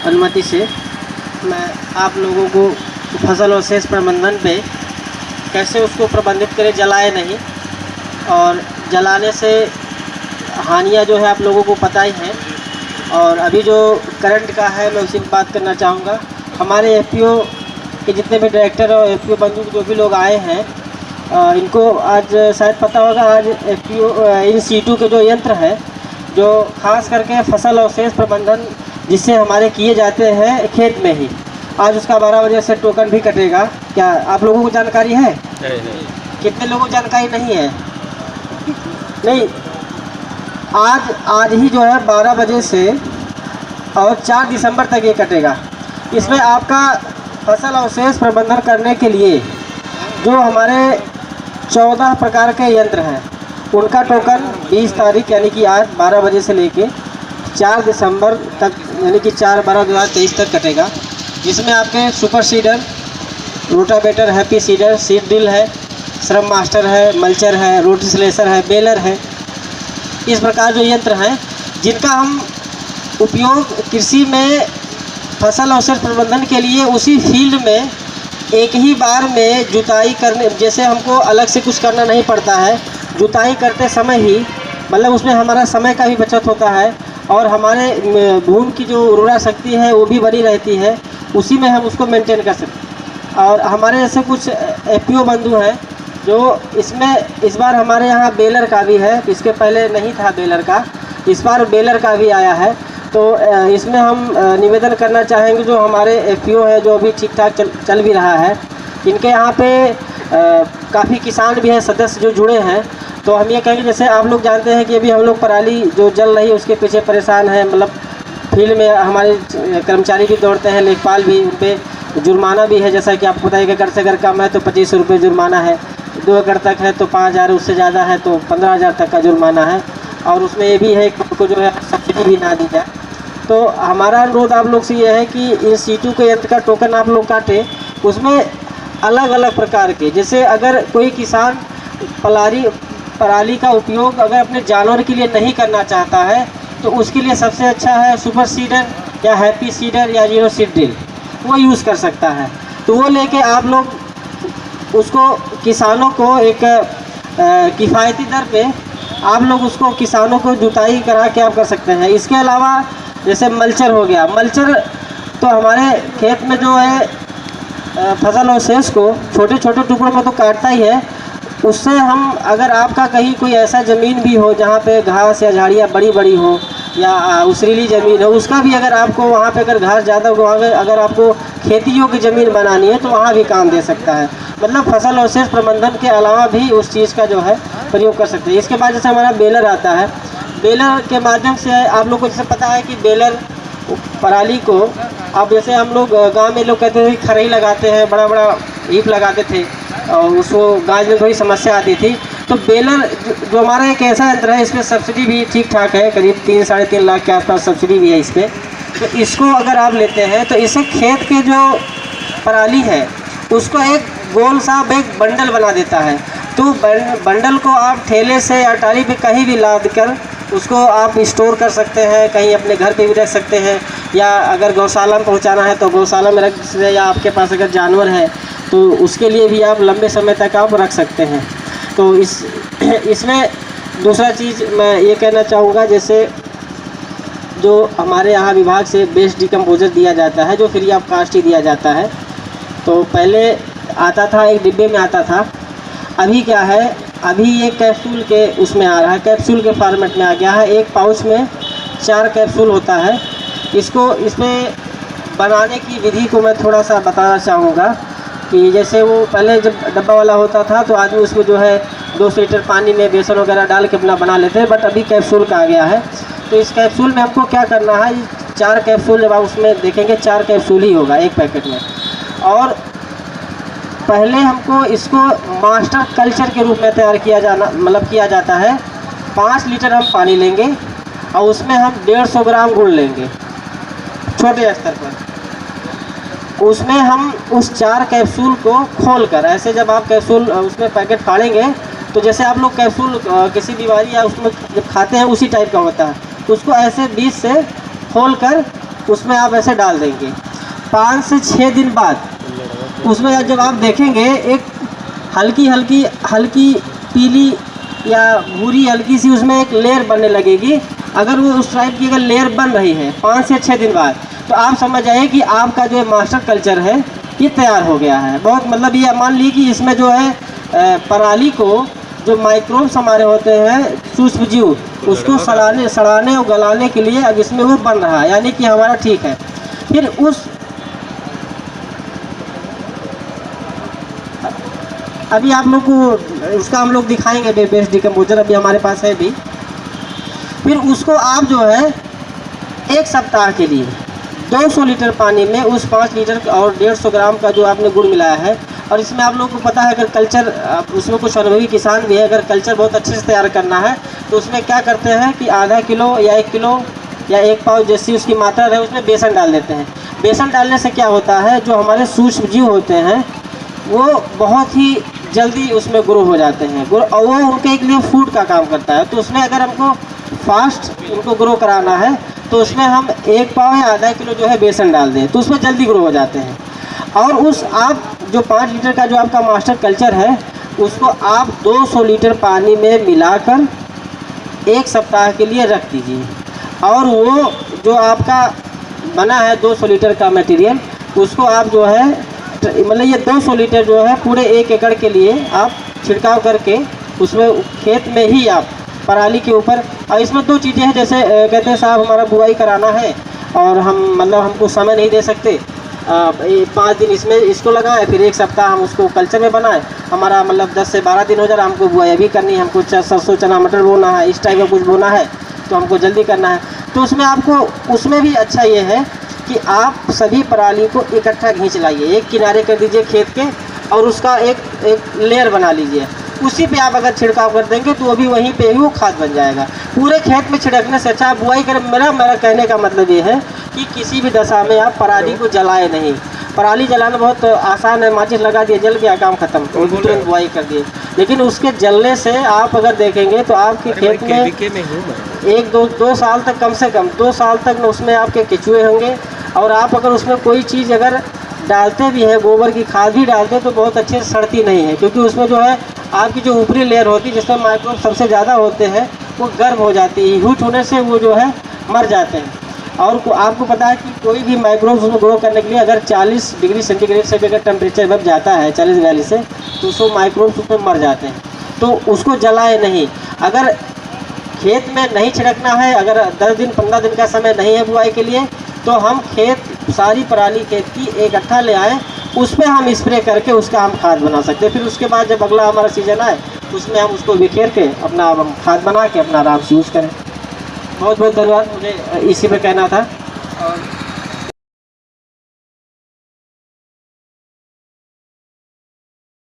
अनुमति से मैं आप लोगों को फसल अवशेष प्रबंधन पे कैसे उसको प्रबंधित करें, जलाए नहीं, और जलाने से हानियाँ जो है आप लोगों को पता ही है। और अभी जो करंट का है मैं उसी पर बात करना चाहूँगा। हमारे एफपीओ के जितने भी डायरेक्टर और एफपीओ बंधु जो भी लोग आए हैं, इनको आज शायद पता होगा, आज एफपीओ इन सीटू के जो यंत्र हैं, जो खास करके फसल अवशेष प्रबंधन जिससे हमारे किए जाते हैं खेत में ही, आज उसका 12 बजे से टोकन भी कटेगा। क्या आप लोगों को जानकारी है? नहीं। कितने लोगों को जानकारी नहीं है? नहीं, आज ही जो है 12 बजे से और 4 दिसंबर तक ये कटेगा। इसमें आपका फसल अवशेष प्रबंधन करने के लिए जो हमारे 14 प्रकार के यंत्र हैं, उनका टोकन 20 तारीख यानी कि आज 12 बजे से लेके 4 दिसंबर तक यानी कि 4/12/2023 तक कटेगा। जिसमें आपके super seeder, rotavator, happy seeder, seed drill है, श्रम मास्टर है, मल्चर है, रोटी स्लेसर है, बेलर है। इस प्रकार जो यंत्र हैं जिनका हम उपयोग कृषि में फसल अवशेष प्रबंधन के लिए उसी फील्ड में एक ही बार में जुताई करने, जैसे हमको अलग से कुछ करना नहीं पड़ता है, जुताई करते समय ही मतलब उसमें हमारा समय का भी बचत होता है और हमारे भूमि की जो उर्वरा शक्ति है वो भी बनी रहती है, उसी में हम उसको मेंटेन कर सकते हैं। और हमारे जैसे कुछ एफपीओ बंधु हैं जो इसमें इस बार हमारे यहाँ बेलर का भी है, इसके पहले नहीं था बेलर का, इस बार बेलर का भी आया है। तो इसमें हम निवेदन करना चाहेंगे जो हमारे एफपीओ है जो अभी ठीक ठाक चल भी रहा है, इनके यहाँ पे काफ़ी किसान भी हैं सदस्य जो जुड़े हैं। तो हम ये कहेंगे, जैसे आप लोग जानते हैं कि अभी हम लोग पराली जो जल रही है उसके पीछे परेशान हैं, मतलब फील्ड में हमारे कर्मचारी भी दौड़ते हैं, लेखपाल भी, उन पर जुर्माना भी है। जैसा कि आपको पता है कि अगर से अगर कम है तो 2500 रुपये जुर्माना है, 2 एकड़ तक है तो 5000, उससे ज़्यादा है तो 15000 तक का जुर्माना है। और उसमें ये भी है कि उनको जो है सब्सिडी भी ना दी जाए। तो हमारा अनुरोध आप लोग से ये है कि इन सीटू के यंत्र का टोकन आप लोग काटें, उसमें अलग अलग प्रकार के, जैसे अगर कोई किसान पराली का उपयोग अगर अपने जानवर के लिए नहीं करना चाहता है तो उसके लिए सबसे अच्छा है सुपर सीडर या हैप्पी सीडर या जीरो सीड ड्रिल, वो यूज़ कर सकता है। तो वो लेके आप लोग उसको किसानों को एक किफ़ायती दर पे आप लोग उसको किसानों को जुताई करा के आप कर सकते हैं। इसके अलावा जैसे मल्चर हो गया, मल्चर तो हमारे खेत में जो है फसल अवशेष को छोटे छोटे टुकड़ों में तो काटता ही है, उससे हम अगर आपका कहीं कोई ऐसा ज़मीन भी हो जहाँ पे घास या झाड़ियाँ बड़ी बड़ी हो या उसरीली ज़मीन हो, उसका भी अगर आपको वहाँ पे अगर घास ज़्यादा हो, अगर आपको खेती योग्य ज़मीन बनानी है तो वहाँ भी काम दे सकता है। मतलब फसल अवशेष प्रबंधन के अलावा भी उस चीज़ का जो है प्रयोग कर सकते हैं। इसके बाद जैसे हमारा बेलर आता है, बेलर के माध्यम से आप लोग को जैसे पता है कि बेलर पराली को, अब जैसे हम लोग गांव में लोग कहते थे खरही लगाते हैं, बड़ा बड़ा ईंट लगाते थे और उसको गाज में थोड़ी समस्या आती थी। तो बेलर जो हमारा एक ऐसा यंत्र है, इसमें सब्सिडी भी ठीक ठाक है, करीब 3-3.5 लाख के आसपास सब्सिडी भी है इस पर। तो इसको अगर आप लेते हैं तो इससे खेत के जो पराली है उसको एक गोल सा एक बंडल बना देता है। तो बंडल को आप ठेले से या टाली पे कहीं भी लाद कर उसको आप स्टोर कर सकते हैं, कहीं अपने घर पे भी रख सकते हैं, या अगर गौशाला में पहुंचाना है तो गौशाला में रख सकते हैं, या आपके पास अगर जानवर है तो उसके लिए भी आप लंबे समय तक आप रख सकते हैं। तो इसमें दूसरा चीज़ मैं ये कहना चाहूँगा, जैसे जो हमारे यहाँ विभाग से बेस्ट डिकम्पोजर दिया जाता है जो फ्री ऑफ कास्ट ही दिया जाता है। तो पहले आता था एक डिब्बे में आता था, अभी क्या है, अभी ये कैप्सूल के उसमें आ रहा है, कैप्सूल के फॉर्मेट में आ गया है। एक पाउच में 4 कैप्सूल होता है। इसमें बनाने की विधि को मैं थोड़ा सा बताना चाहूँगा कि जैसे वो पहले जब डब्बा वाला होता था तो आदमी उसमें जो है 200 लीटर पानी में बेसन वगैरह डाल के अपना बना लेते हैं, बट अभी कैप्सूल का आ गया है। तो इस कैप्सूल में हमको क्या करना है, 4 कैप्सूल जब आप उसमें देखेंगे 4 कैप्सूल ही होगा एक पैकेट में। और पहले हमको इसको मास्टर कल्चर के रूप में तैयार किया जाता है। 5 लीटर हम पानी लेंगे और उसमें हम 150 ग्राम गुड़ लेंगे छोटे स्तर पर। उसमें हम उस 4 कैप्सूल को खोलकर, ऐसे जब आप कैप्सूल उसमें पैकेट फाड़ेंगे तो जैसे आप लोग कैप्सूल किसी बीमारी या उसमें जब खाते हैं उसी टाइप का होता है, उसको ऐसे बीच से खोलकर उसमें आप ऐसे डाल देंगे। 5 से 6 दिन बाद उसमें जब आप देखेंगे एक हल्की पीली या भूरी हल्की सी उसमें एक लेयर बनने लगेगी। अगर वो उस टाइप की अगर लेयर बन रही है 5 से 6 दिन बाद, तो आप समझ जाइए कि आपका जो मास्टर कल्चर है ये तैयार हो गया है। बहुत मतलब ये मान लीजिए कि इसमें जो है पराली को जो माइक्रोब्स हमारे होते हैं सूक्ष्म जीव, उसको सड़ाने और गलाने के लिए अब इसमें वो बन रहा है, यानी कि हमारा ठीक है। फिर अभी आप लोग को उसका हम लोग दिखाएंगे बेस्ट डिकम्पोजर, अभी हमारे पास है भी। फिर उसको आप जो है 1 सप्ताह के लिए 200 लीटर पानी में उस 5 लीटर और 150 ग्राम का जो आपने गुड़ मिलाया है, और इसमें आप लोगों को पता है अगर कल्चर, उसमें कुछ अनुभवी किसान भी है, अगर कल्चर बहुत अच्छे से तैयार करना है तो उसमें क्या करते हैं कि आधा किलो या 1 किलो या 1 पाव जैसी उसकी मात्रा है उसमें बेसन डाल देते हैं। बेसन डालने से क्या होता है, जो हमारे सूक्ष्म जीव होते हैं वो बहुत ही जल्दी उसमें ग्रो हो जाते हैं, और वो उनके लिए फूड का काम करता है। तो उसमें अगर हमको फास्ट उनको ग्रो कराना है तो उसमें हम 1 पाव या आधा किलो जो है बेसन डाल दें तो उसमें जल्दी ग्रो हो जाते हैं। और उस आप जो 5 लीटर का जो आपका मास्टर कल्चर है उसको आप 200 लीटर पानी में मिलाकर 1 सप्ताह के लिए रख दीजिए, और वो जो आपका बना है 200 लीटर का मटेरियल उसको आप जो है मतलब ये 200 लीटर जो है पूरे 1 एकड़ के लिए आप छिड़काव करके उसमें खेत में ही आप पराली के ऊपर। और इसमें 2 चीज़ें हैं, जैसे कहते हैं साहब हमारा बुआई कराना है और हम मतलब हमको समय नहीं दे सकते, 5 दिन इसमें इसको लगाएं, फिर 1 सप्ताह हम उसको कल्चर में बनाएं, हमारा मतलब 10 से 12 दिन हो जा रहा है, हमको बुआई अभी करनी है, हमको सरसों चना मटर बोना है, इस टाइप का कुछ बोना है तो हमको जल्दी करना है। तो उसमें आपको उसमें भी अच्छा ये है कि आप सभी पराली को इकट्ठा खींच लाइए, एक किनारे कर दीजिए खेत के, और उसका एक लेयर बना लीजिए, उसी पे आप अगर छिड़काव कर देंगे तो अभी वहीं पे ही वो खाद बन जाएगा। पूरे खेत में छिड़कने से अच्छा आप बुआई करें। मेरा कहने का मतलब ये है कि किसी भी दशा में आप पराली को जलाए नहीं। पराली जलाना बहुत आसान है, माचिस लगा दिए जल गया काम खत्म, तुरंत बुआई कर दिए। लेकिन उसके जलने से आप अगर देखेंगे तो आपके खेत में 1-2 साल तक, कम से कम 2 साल तक उसमें आपके केचुए होंगे। और आप अगर उसमें कोई चीज़ अगर डालते भी हैं, गोबर की खाद भी डालते हैं तो बहुत अच्छे से सड़ती नहीं है, क्योंकि उसमें जो है आपकी जो ऊपरी लेयर होती है जिसमें माइक्रोब सबसे ज़्यादा होते हैं वो गर्म हो जाती है, हीट होने से वो जो है मर जाते हैं। और आपको पता है कि कोई भी माइक्रोब उसमें ग्रो करने के लिए अगर 40 डिग्री सेंटीग्रेड से भी अगर टेम्परेचर बढ़ जाता है 40-42 से, तो उसको माइक्रोब्स उसमें मर जाते हैं। तो उसको जलाए नहीं। अगर खेत में नहीं छिड़कना है, अगर 10 दिन 15 दिन का समय नहीं है बुआई के लिए, तो हम सारी पराली खेत की इकट्ठा ले आए, उस पर हम स्प्रे करके उसका हम खाद बना सकते हैं। फिर उसके बाद जब अगला हमारा सीज़न आए उसमें हम उसको बिखेर के अपना हम खाद बना के अपना आराम से यूज़ करें। बहुत बहुत धन्यवाद, मुझे इसी पे कहना था। और